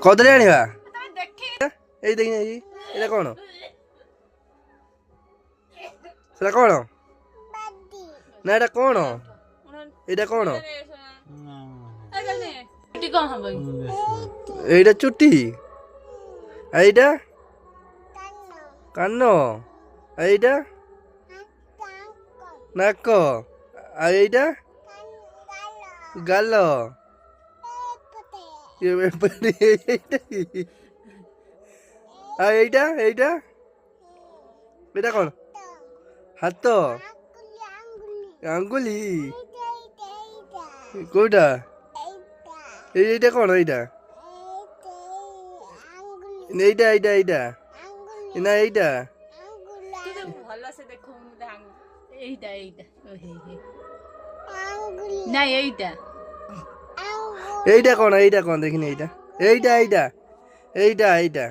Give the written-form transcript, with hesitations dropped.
କଦଳୀ ଆଣିବା ଏଇ ଦେଖିନି ଏଇଟା କ'ଣ ସେଟା କ'ଣ ନା ଏଇଟା କ'ଣ ଏଇଟା କ'ଣ ଏଇଟା ଚୁଟି ଏଇଟା କାନ ଏଇଟା ନାକ ଆଉ ଏଇଟା ଗାଲ ଆଉ ଏଇଟା ଏଇଟା ଏଇଟା କ'ଣ ହାତ ଆଙ୍ଗୁଳି କୋଉଟା এইটা କ'ଣ ଏଇଟା এইটা এইটা এইটা না এইটা এইটা କ'ଣ ଏଇଟା କ'ଣ ଦେଖିନି ଏଇଟା এইଟା এইଟା এইଟା এইଟା